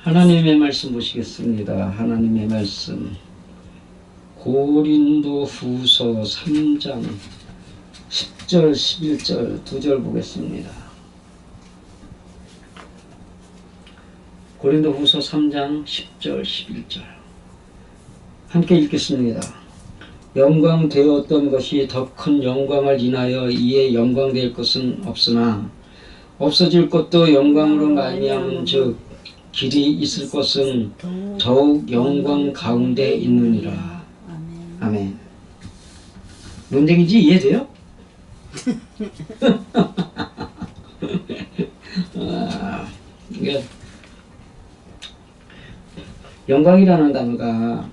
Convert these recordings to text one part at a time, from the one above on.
하나님의 말씀 보시겠습니다. 하나님의 말씀 고린도 후서 3장 10절 11절 두 절 보겠습니다. 고린도 후서 3장 10절 11절 함께 읽겠습니다. 영광 되었던 것이 더 큰 영광을 인하여 이에 영광될 것은 없으나 없어질 것도 영광으로 말미암은 즉 길이 있을 것은 더욱 영광 가운데 있느니라. 아멘. 뭔 얘기인지 이해돼요? 이게 영광이라는 단어가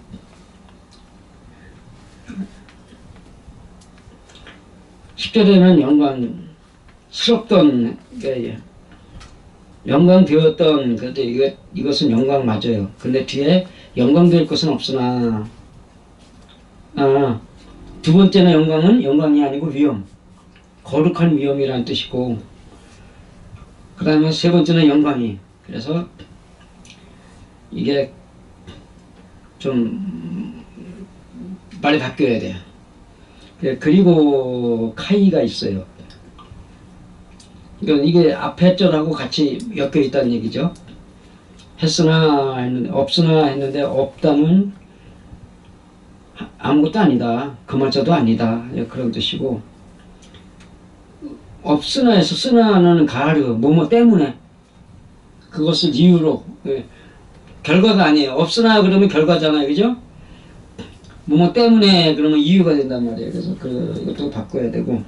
(10절에는) 영광스럽던 영광 되었던 근데 이것은 영광 맞아요. 근데 뒤에 영광 될 것은 없으나 두 번째는 영광은 영광이 아니고 위엄, 거룩한 위엄이라는 뜻이고, 그 다음에 세 번째는 영광이. 그래서 이게 좀 말이 바뀌어야 돼요. 그리고 카이가 있어요. 그러니까 이게 앞에 절하고 같이 엮여 있다는 얘기죠. 했으나 했는데, 없으나 했는데 없다는 아무것도 아니다, 그말자도 아니다, 그런 뜻이고, 없으나 해서 쓰나는 가르, 뭐뭐 때문에, 그것을 이유로, 결과가 아니에요. 없으나 그러면 결과잖아요, 그죠? 뭐뭐 때문에 그러면 이유가 된단 말이에요. 그래서 이것도 바꿔야 되고,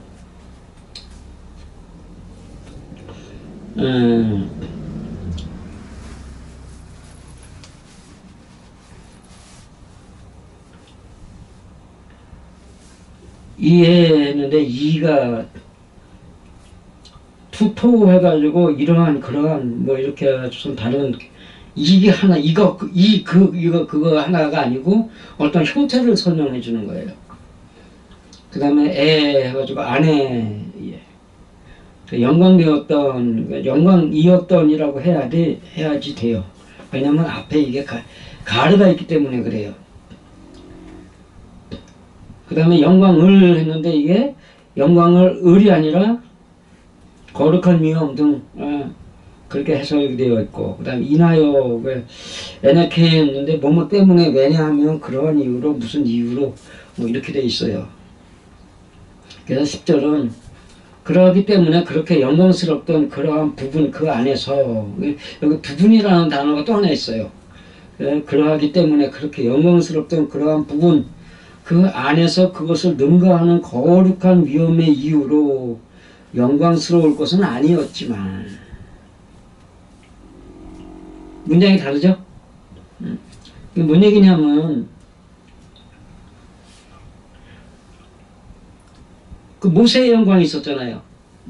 이해했는데 이가 투토 해가지고 이러한 그러한 뭐 이렇게 해가지고 다른 이게 하나 그거 하나가 아니고 어떤 형태를 설명해 주는 거예요. 그 다음에 애 해가지고 안에 영광되었던, 영광이었던이라고 해야지 돼요. 왜냐면 앞에 이게 가르가 있기 때문에 그래요. 그 다음에 영광을 했는데 이게 영광을 을이 아니라 거룩한 위엄 등 그렇게 해석이 되어 있고, 그 다음에 인하여 에네케 했는데 뭐뭐 때문에, 왜냐하면 그러한 이유로, 무슨 이유로 뭐 이렇게 되어 있어요. 그래서 10절은 그러기 때문에 그렇게 영광스럽던 그러한 부분, 그 안에서 여기 부분이라는 단어가 또 하나 있어요. 그러하기 때문에 그렇게 영광스럽던 그러한 부분, 그 안에서 그것을 능가하는 거룩한 위엄의 이유로 영광스러울 것은 아니었지만. 문장이 다르죠? 이게 뭔 얘기냐면, 그 모세의 영광이 있었잖아요.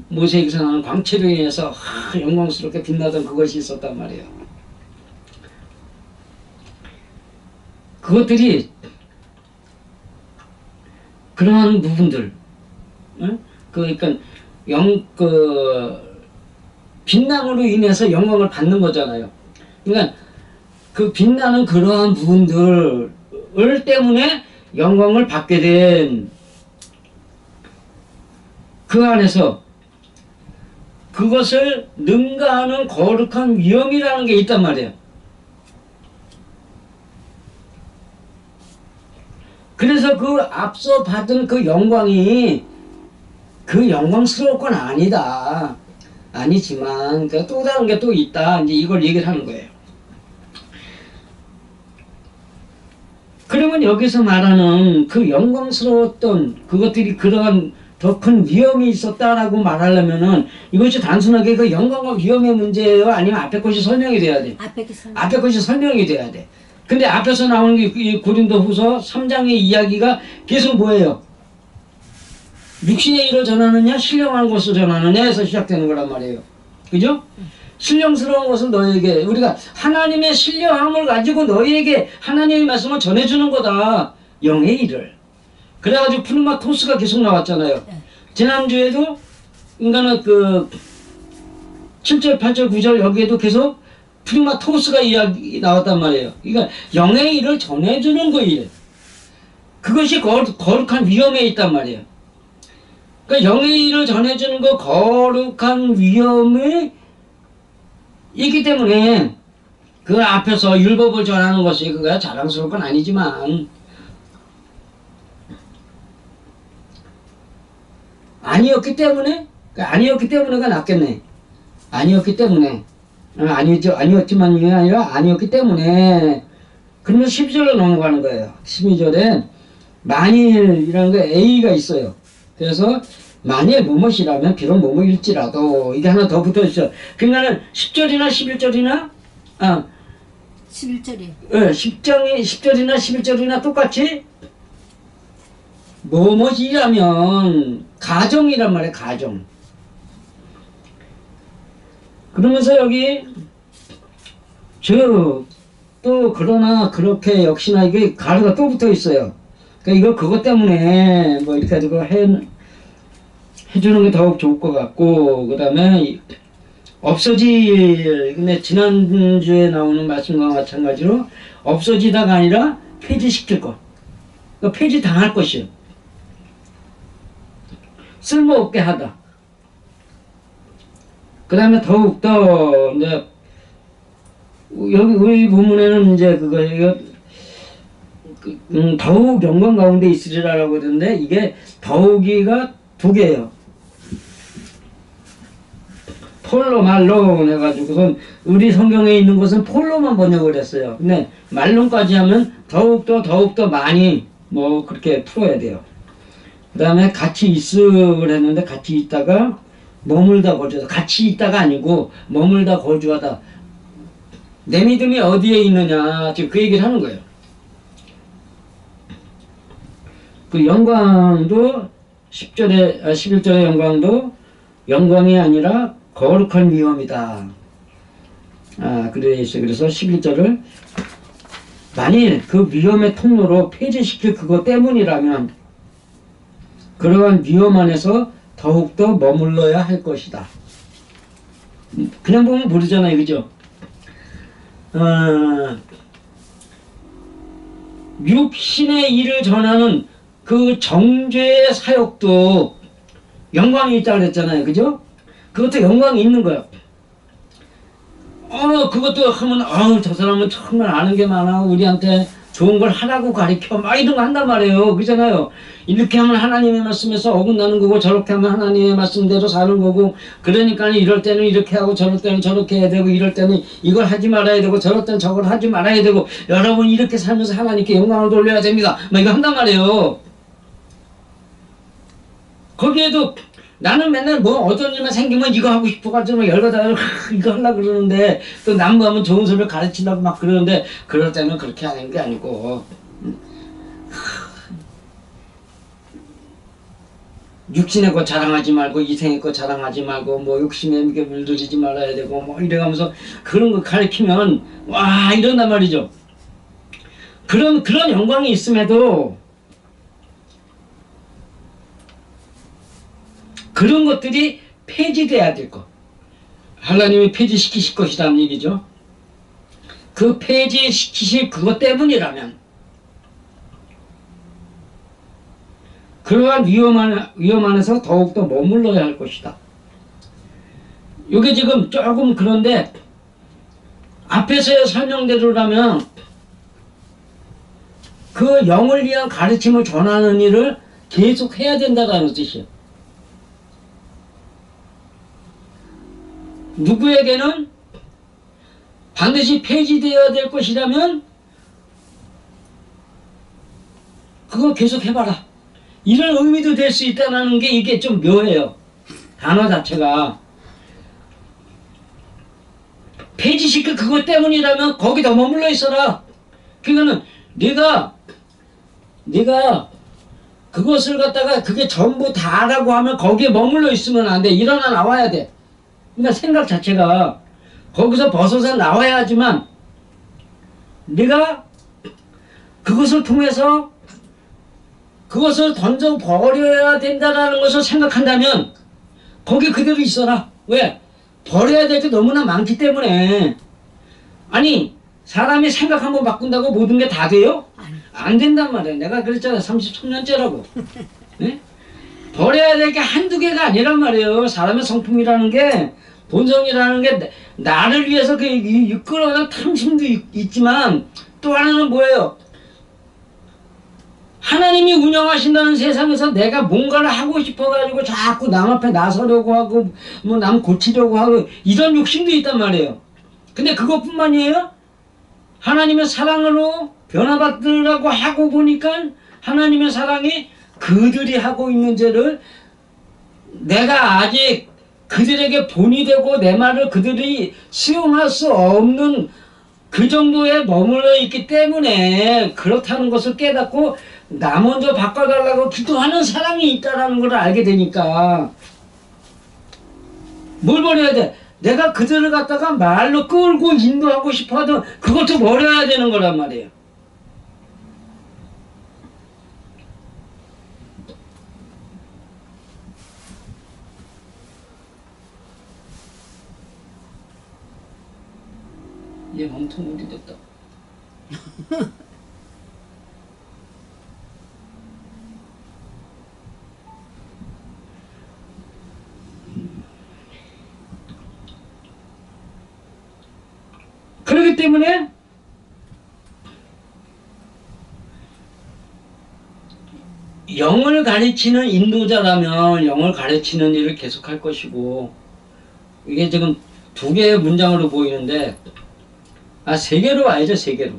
모세에게서 나는 광채로 인해서 영광스럽게 빛나던 그것이 있었단 말이에요. 그것들이 그러한 부분들, 그러니까 빛남으로 인해서 영광을 받는 거잖아요. 그러니까 그 빛나는 그러한 부분들 때문에 영광을 받게 된 그 안에서 그것을 능가하는 거룩한 위엄이라는 게 있단 말이에요. 그래서 그 앞서 받은 그 영광이 그 영광스러울 건 아니다. 아니지만 또 다른 게 또 있다. 이제 이걸 얘기를 하는 거예요. 그러면 여기서 말하는 그 영광스러웠던 그것들이 그러한 더 큰 위험이 있었다라고 말하려면은 이것이 단순하게 그 영광과 위험의 문제예요? 아니면 앞에 것이 설명이 돼야 돼? 앞에 것이 설명이 돼야 돼. 근데 앞에서 나오는 이 고린도 후서 3장의 이야기가 계속 뭐예요? 육신의 일을 전하느냐, 신령한 것을 전하느냐에서 시작되는 거란 말이에요. 그죠? 신령스러운 것을 너희에게, 우리가 하나님의 신령함을 가지고 너희에게 하나님의 말씀을 전해주는 거다. 영의 일을. 그래가지고 푸르마토스가 계속 나왔잖아요. 지난주에도 인간은 7절, 8절, 9절 여기에도 계속 프리마 토스가 이야기 나왔단 말이에요. 그러니까 영의 일을 전해주는 거예요. 그것이 거룩한 위험에 있단 말이에요. 그러니까 영의 일을 전해주는 거 거룩한 위험에 있기 때문에 그 앞에서 율법을 전하는 것이 그거야 자랑스러운 건 아니지만 아니었기 때문에가 낫겠네. 아니었지만이 아니라 아니었기 때문에 그러면 12절로 넘어가는 거예요. 12절에 만일이라는 거 A가 있어요. 그래서 만일 무엇이라면 비록 무엇일지라도 이게 하나 더 붙어있어. 그러니까는 10절이나 11절이나 11절이. 10절이나 11절이나 똑같이 무엇이라면 가정이란 말이에요. 가정. 그러면서 여기 또 그러나 그렇게 역시나 이게 가루가 또 붙어 있어요. 그러니까 이거 그것 때문에 뭐 이렇게 가지고 해주는 게 더욱 좋을 것 같고, 그 다음에 근데 지난주에 나오는 말씀과 마찬가지로 없어지다가 아니라 폐지시킬 것. 그러니까 폐지 당할 것이요. 쓸모없게 하다. 그 다음에 더욱더 이제 여기 우리 본문에는 이제 더욱 영광 가운데 있으리라라고 그러는데 이게 더욱이가 두 개예요. 폴로 말로 해가지고선 우리 성경에 있는 것은 폴로만 번역을 했어요. 근데 말론까지 하면 더욱더 많이 뭐 그렇게 풀어야 돼요. 그 다음에 같이 있으를 했는데 같이 있다가 머물다 거주하다. 같이 있다가 아니고 머물다 거주하다. 내 믿음이 어디에 있느냐 지금 그 얘기를 하는 거예요. 그 영광도 11절의 영광도 영광이 아니라 거룩한 위엄이다. 그래 있어요. 그래서 11절을 만일 그 위엄의 통로로 폐지시킬 그것 때문이라면 그러한 위엄 안에서 더욱더 머물러야 할 것이다. 그냥 보면 모르잖아요. 그죠? 육신의 일을 전하는 그 정죄의 사역도 영광이 있다고 그랬잖아요. 그죠? 그것도 영광이 있는 거야. 그것도 하면, 저 사람은 정말 아는 게 많아. 우리한테 좋은 걸 하라고 가르쳐. 막 이런 거 한단 말이에요. 그렇잖아요. 이렇게 하면 하나님의 말씀에서 어긋나는 거고, 저렇게 하면 하나님의 말씀대로 사는 거고, 그러니까 이럴 때는 이렇게 하고, 저럴 때는 저렇게 해야 되고, 이럴 때는 이걸 하지 말아야 되고, 저럴 때는 저걸 하지 말아야 되고, 여러분 이렇게 살면서 하나님께 영광을 돌려야 됩니다. 막 이거 한단 말이에요. 거기에도 나는 맨날 뭐 어떤 일만 생기면 이거 하고 싶어가지고 열받아서 이거 하려고 그러는데 또 남부하면 좋은 소리를 가르치려고 막 그러는데 그럴 때는 그렇게 하는 게 아니고 육신의 것 자랑하지 말고 이생의 것 자랑하지 말고 뭐 욕심에 물들이지 말아야 되고 뭐 이래가면서 그런 거 가르치면 와 이런단 말이죠. 그런 영광이 있음에도 그런 것들이 폐지돼야 될 것. 하나님이 폐지시키실 것이라는 얘기죠. 그 폐지시키실 그것 때문이라면 그러한 위험 안에서 더욱더 머물러야 할 것이다. 이게 지금 조금 그런데 앞에서의 설명대로라면 그 영을 위한 가르침을 전하는 일을 계속 해야 된다는 뜻이에요. 누구에게는 반드시 폐지되어야 될 것이라면 그거 계속 해봐라. 이런 의미도 될 수 있다는 게 이게 좀 묘해요. 단어 자체가. 폐지시킬 그것 때문이라면 거기다 머물러 있어라. 그거는 네가 그것을 갖다가 그게 전부 다라고 하면 거기에 머물러 있으면 안 돼. 일어나 나와야 돼. 그러니까 생각 자체가 거기서 벗어서 나와야 하지만 네가 그것을 통해서 그것을 던져 버려야 된다는 것을 생각한다면 거기 그대로 있어라. 왜? 버려야 될 게 너무나 많기 때문에 아니 사람이 생각 한번 바꾼다고 모든 게 다 돼요? 안 된단 말이야. 내가 그랬잖아. 30청년째라고. 네? 버려야 될 게 한두 개가 아니란 말이에요. 사람의 성품이라는 게, 본성이라는 게 나를 위해서 그 이끌어가는 탐심도 있지만 또 하나는 뭐예요? 하나님이 운영하신다는 세상에서 내가 뭔가를 하고 싶어가지고 자꾸 남 앞에 나서려고 하고 뭐 남 고치려고 하고 이런 욕심도 있단 말이에요. 근데 그것뿐만이에요? 하나님의 사랑으로 변화받으라고 하고 보니까 하나님의 사랑이 그들이 하고 있는 죄를 내가 아직 그들에게 본이 되고 내 말을 그들이 수용할 수 없는 그 정도에 머물러 있기 때문에 그렇다는 것을 깨닫고 나 먼저 바꿔달라고 기도하는 사랑이 있다는 걸 알게 되니까 뭘 버려야 돼? 내가 그들을 갖다가 말로 끌고 인도하고 싶어 하던 그것도 버려야 되는 거란 말이에요. 얘 몸통 어디 됐다. 그렇기 때문에 영을 가르치는 인도자라면 영을 가르치는 일을 계속할 것이고, 이게 지금 두 개의 문장으로 보이는데 세 개로 와야죠. 세 개로.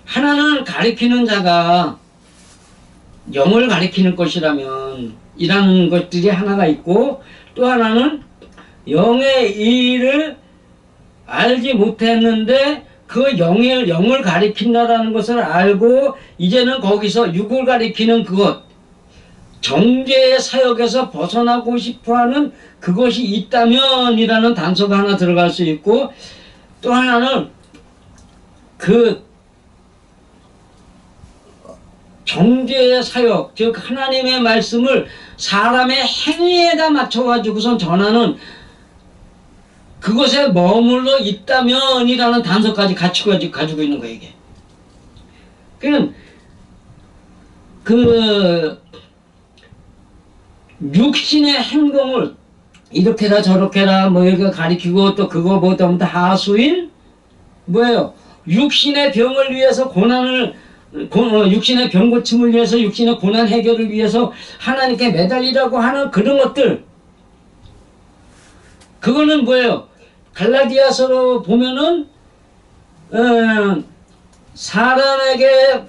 하나는 가르치는 자가 영을 가르치는 것이라면 이라는 것들이 하나가 있고, 또 하나는 영의 일을 알지 못했는데 그 영을 가리킨다라는 것을 알고 이제는 거기서 육을 가리키는 그것, 정죄의 사역에서 벗어나고 싶어하는 그것이 있다면 이라는 단서가 하나 들어갈 수 있고, 또 하나는 그 정죄의 사역, 즉 하나님의 말씀을 사람의 행위에다 맞춰가지고선 전하는 그것에 머물러 있다면이라는 단서까지 가지고 있는 거예요, 이게. 그러니까 그 육신의 행동을 이렇게라 저렇게라 뭐 이렇게 가리키고 또 그거 보다 하수인 뭐예요? 육신의 병을 위해서 육신의 병 고침을 위해서 육신의 고난 해결을 위해서 하나님께 매달리라고 하는 그런 것들, 그거는 뭐예요? 갈라디아서로 보면은 사람에게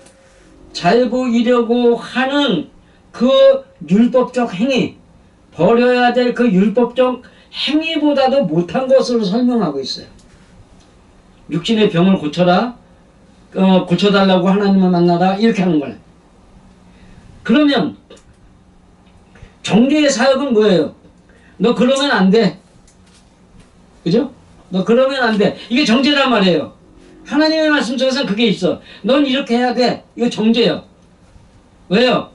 잘 보이려고 하는 그 율법적 행위, 버려야 될 그 율법적 행위보다도 못한 것으로 설명하고 있어요. 육신의 병을 고쳐라, 고쳐달라고 하나님을 만나라, 이렇게 하는 거예요. 그러면 정죄의 사역은 뭐예요? 너 그러면 안 돼. 그죠? 너 그러면 안 돼. 이게 정죄란 말이에요. 하나님의 말씀 속에서는 그게 있어. 넌 이렇게 해야 돼. 이거 정죄예요. 왜요?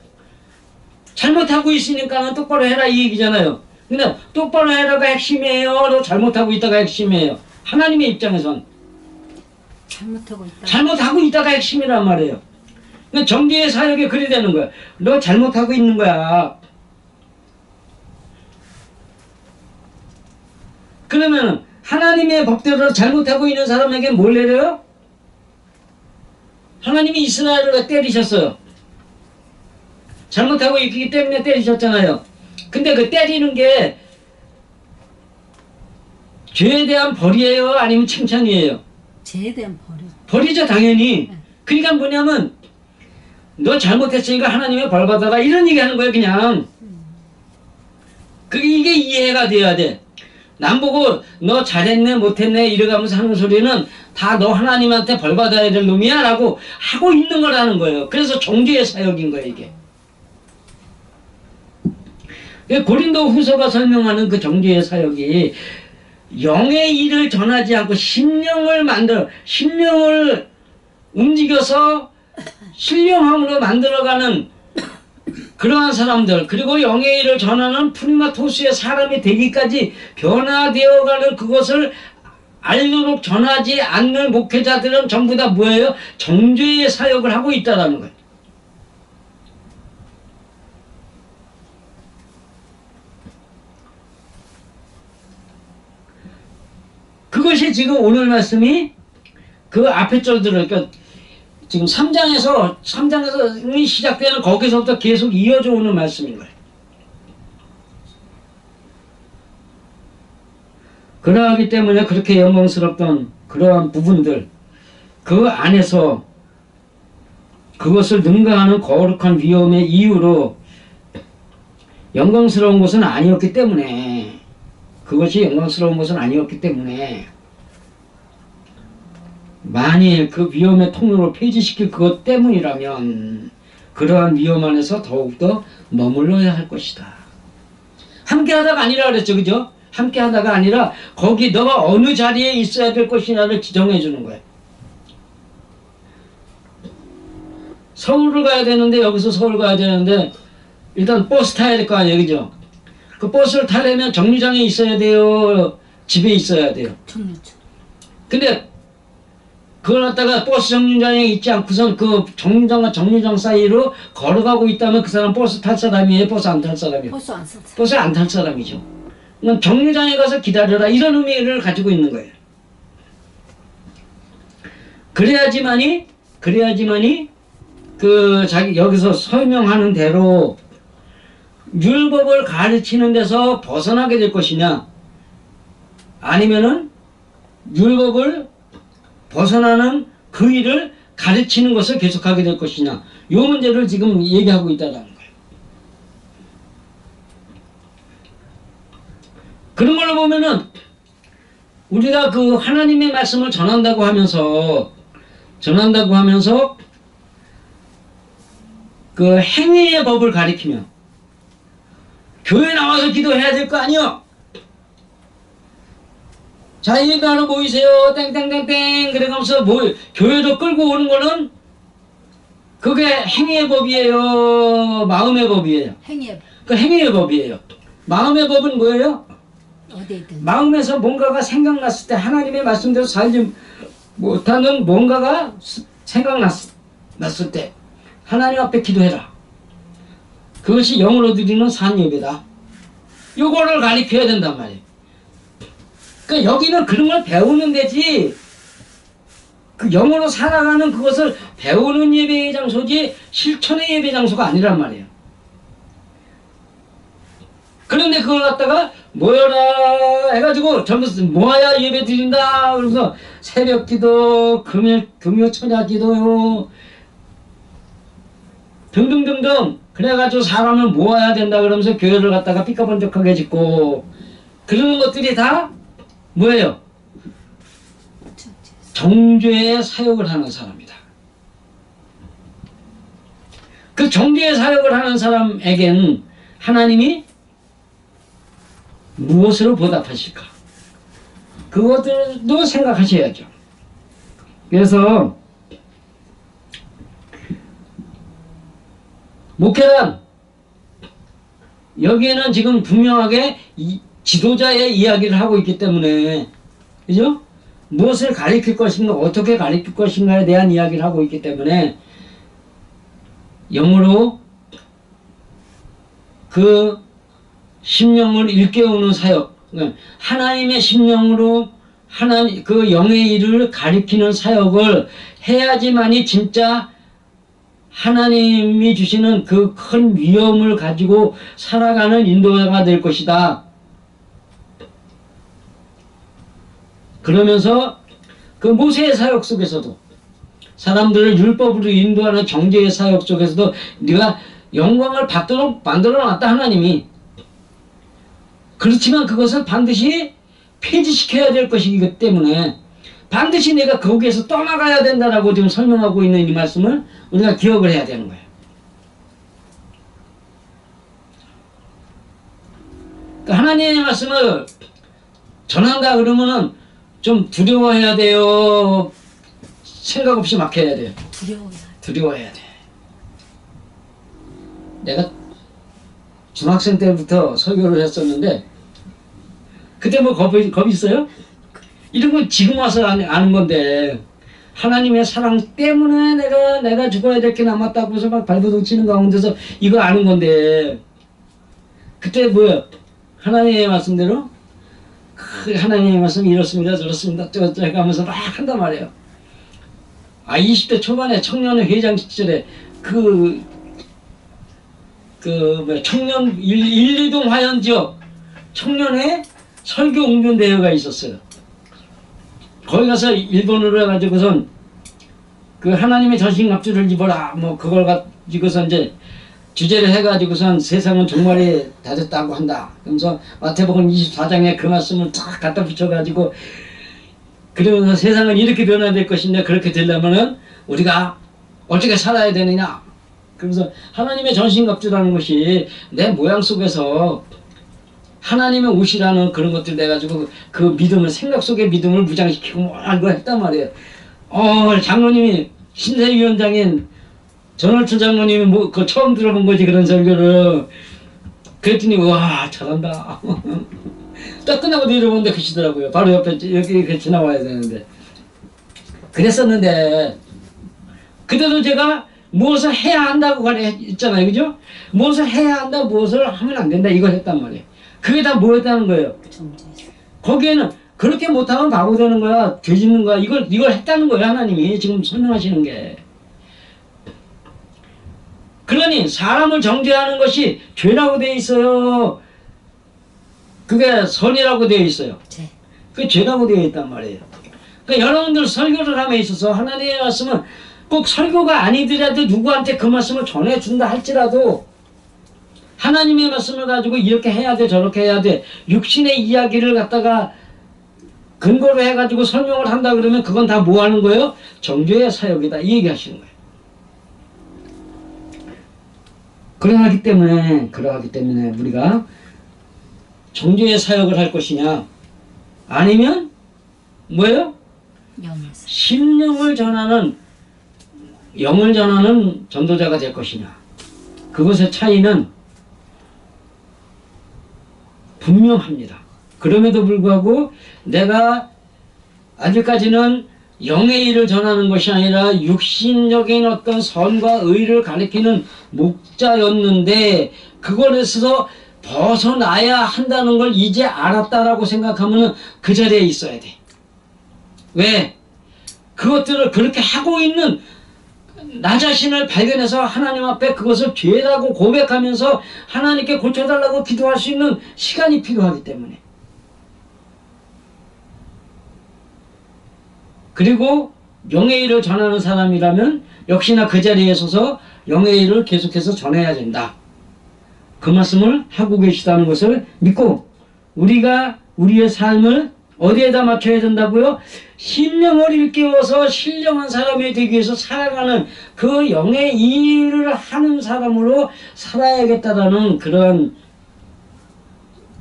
잘못하고 있으니까 똑바로 해라 이 얘기잖아요. 근데 똑바로 해라가 핵심이에요? 너 잘못하고 있다가 핵심이에요? 하나님의 입장에선 잘못하고 있다가 핵심이란 말이에요. 그러니까 정죄의 사역에 그리 되는 거야. 너 잘못하고 있는 거야. 그러면 하나님의 법대로 잘못하고 있는 사람에게 뭘 내려요? 하나님이 이스라엘을 때리셨어요. 잘못하고 있기 때문에 때리셨잖아요. 근데 그 때리는 게 죄에 대한 벌이에요? 아니면 칭찬이에요? 죄에 대한 벌이. 벌이죠, 당연히. 그러니까 뭐냐면 너 잘못했으니까 하나님의 벌 받아라 이런 얘기 하는 거예요, 그냥. 이게 이해가 돼야 돼. 남 보고 너 잘했네 못했네 이래가면서 하는 소리는 다 너 하나님한테 벌 받아야 될 놈이야 라고 하고 있는 거라는 거예요. 그래서 정죄의 사역인 거예요, 이게. 고린도 후서가 설명하는 그 정죄의 사역이 영의 일을 전하지 않고 심령을 움직여서 신령함으로 만들어가는 그러한 사람들, 그리고 영의 일을 전하는 푸리마토스의 사람이 되기까지 변화되어가는 그것을 알도록 전하지 않는 목회자들은 전부 다 뭐예요? 정죄의 사역을 하고 있다라는 거예요. 그것이 지금 오늘 말씀이 그 앞에 절들을, 그러니까 지금 3장에서 시작되는 거기서부터 계속 이어져 오는 말씀인 거예요. 그러하기 때문에 그렇게 영광스럽던 그러한 부분들, 그 안에서 그것을 능가하는 거룩한 위엄의 이유로 영광스러운 것은 아니었기 때문에, 그것이 영광스러운 것은 아니었기 때문에 만일 그 위엄의 통로를 폐지시킬 그것 때문이라면 그러한 위엄 안에서 더욱더 머물러야 할 것이다. 함께 하다가 아니라 그랬죠. 그죠? 함께 하다가 아니라 거기 너가 어느 자리에 있어야 될 것이냐를 지정해 주는 거예요. 서울을 가야 되는데, 여기서 서울 가야 되는데 일단 버스 타야 될 거 아니에요. 그죠? 그 버스를 타려면 정류장에 있어야 돼요? 집에 있어야 돼요? 정류장. 근데 그걸 갖다가 버스 정류장에 있지 않고선 그 정류장과 정류장 사이로 걸어가고 있다면 그 사람 버스 탈 사람이에요? 버스 안 탈 사람이에요? 버스 안 탔어. 버스 안 탈 사람이죠. 그럼 정류장에 가서 기다려라, 이런 의미를 가지고 있는 거예요. 그래야지만이 그 자기 여기서 설명하는 대로 율법을 가르치는 데서 벗어나게 될 것이냐, 아니면은 율법을 벗어나는 그 일을 가르치는 것을 계속하게 될 것이냐, 이 문제를 지금 얘기하고 있다는 거예요. 그런 걸로 보면은 우리가 그 하나님의 말씀을 전한다고 하면서 그 행위의 법을 가리키며 교회 나와서 기도해야 될 거 아니요? 자, 예배하러 모이세요. 땡땡땡땡. 그래가면서 교회로 끌고 오는 거는 그게 행위의 법이에요? 마음의 법이에요? 행위의 그 행위의 법이에요. 마음의 법은 뭐예요? 어디든. 마음에서 뭔가가 생각났을 때, 하나님의 말씀대로 살지 못하는 뭔가가 생각났을 때 하나님 앞에 기도해라. 그것이 영으로 드리는 산 예배다. 요거를 가리켜야 된단 말이에요. 그러니까 여기는 그런 걸 배우는 데지, 그 영으로 살아가는 그것을 배우는 예배의 장소지 실천의 예배 장소가 아니란 말이에요. 그런데 그걸 갖다가 모여라 해가지고 전부 모아야 예배 드린다 그러면서 새벽 기도, 금요 천야 기도요 등등등등 그래가지고 사람을 모아야 된다 그러면서 교회를 갖다가 삐까번쩍하게 짓고, 그런 것들이 다 뭐예요? 정죄의 사역을 하는 사람이다. 그 정죄의 사역을 하는 사람에게는 하나님이 무엇으로 보답하실까? 그것들도 생각하셔야죠. 그래서 목회란, 여기에는 지금 분명하게 지도자의 이야기를 하고 있기 때문에, 그죠? 무엇을 가르칠 것인가, 어떻게 가르칠 것인가에 대한 이야기를 하고 있기 때문에 영으로 그 심령을 일깨우는 사역, 하나님의 심령으로 그 영의 일을 가리키는 사역을 해야지만이 진짜 하나님이 주시는 그 큰 위엄을 가지고 살아가는 인도자가 될 것이다. 그러면서 그 모세의 사역 속에서도, 사람들을 율법으로 인도하는 정죄의 사역 속에서도 네가 영광을 받도록 만들어놨다, 하나님이. 그렇지만 그것을 반드시 폐지시켜야 될 것이기 때문에 반드시 내가 거기에서 떠나가야 된다라고 지금 설명하고 있는 이 말씀을 우리가 기억을 해야 되는 거예요. 그러니까 하나님의 말씀을 전한다 그러면은 좀 두려워해야 돼요? 생각 없이 막 해야 돼요? 두려워해야 돼. 내가 중학생 때부터 설교를 했었는데 그때 뭐 겁이 있어요? 이런 건 지금 와서 아는 건데 하나님의 사랑 때문에 내가 죽어야 될 게 남았다고 해서 막 발버둥 치는 가운데서 이거 아는 건데 그때 뭐야? 하나님의 말씀대로 하나님의 말씀이 이렇습니다 저렇습니다 저렇게 하면서 막 한단 말이에요. 20대 초반에 청년 회장 시절에 청년 1, 2동 화연 지역 청년회 설교 웅변 대회가 있었어요. 거기 가서 일본어로 해가지고선 그 하나님의 전신갑주를 입어라 뭐 그걸 가지고서 이제 주제를 해가지고선 세상은 종말이 다 됐다고 한다. 그러면서 마태복음 24장에 그 말씀을 딱 갖다 붙여가지고 그러면서 세상은 이렇게 변화될 것인데 그렇게 되려면은 우리가 어떻게 살아야 되느냐. 그러면서 하나님의 전신갑주라는 것이 내 모양 속에서 하나님의 옷이라는 그런 것들 내가지고 그 믿음을 생각 속의 믿음을 무장시키고 뭐 이거 했단 말이에요. 장로님이 신세위원장인 전월철 장로님이 뭐 그 처음 들어본 거지 그런 설교를. 그랬더니 와 잘한다. 딱 끝나고 내려오는데 계시더라고요. 바로 옆에 여기 지나와야 되는데. 그랬었는데 그때도 제가 무엇을 해야 한다고 했잖아요. 그죠? 무엇을 해야 한다 무엇을 하면 안 된다 이걸 했단 말이에요. 그게 다 뭐였다는 거예요? 거기에는 그렇게 못하면 바보 되는 거야 뒤집는 거야 이걸 했다는 거예요. 하나님이 지금 설명하시는 게. 그러니 사람을 정죄하는 것이 죄라고 되어 있어요. 그게 선이라고 되어 있어요. 그게 죄라고 되어 있단 말이에요. 그러니까 여러분들 설교를 함에 있어서 하나님의 말씀은 꼭 설교가 아니더라도 누구한테 그 말씀을 전해준다 할지라도 하나님의 말씀을 가지고 이렇게 해야 돼 저렇게 해야 돼 육신의 이야기를 갖다가 근거로 해가지고 설명을 한다 그러면 그건 다 뭐 하는 거예요? 정죄의 사역이다 이 얘기 하시는 거예요. 그러하기 때문에 우리가 정죄의 사역을 할 것이냐 아니면 뭐예요? 심령을 전하는 영을 전하는 전도자가 될 것이냐. 그것의 차이는 분명합니다. 그럼에도 불구하고 내가 아직까지는 영의 일을 전하는 것이 아니라 육신적인 어떤 선과 의를 가리키는 목자였는데 그것에서 벗어나야 한다는 걸 이제 알았다라고 생각하면 그 자리에 있어야 돼. 왜? 그것들을 그렇게 하고 있는 나 자신을 발견해서 하나님 앞에 그것을 죄라고 고백하면서 하나님께 고쳐달라고 기도할 수 있는 시간이 필요하기 때문에. 그리고 영의 일을 전하는 사람이라면 역시나 그 자리에 서서 영의 일을 계속해서 전해야 된다. 그 말씀을 하고 계시다는 것을 믿고 우리가 우리의 삶을 어디에다 맞춰야 된다고요? 심령을 일깨워서 신령한 사람이 되기 위해서 살아가는 그 영의 일을 하는 사람으로 살아야겠다라는 그런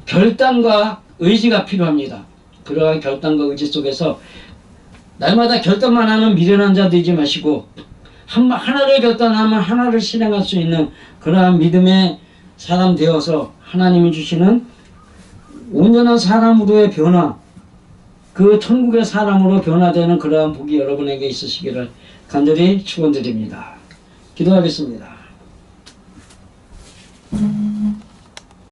결단과 의지가 필요합니다. 그러한 결단과 의지 속에서 날마다 결단만 하는 미련한 자 되지 마시고 하나를 결단하면 하나를 실행할 수 있는 그러한 믿음의 사람 되어서 하나님이 주시는 온전한 사람으로의 변화, 그 천국의 사람으로 변화되는 그러한 복이 여러분에게 있으시기를 간절히 축원드립니다. 기도하겠습니다.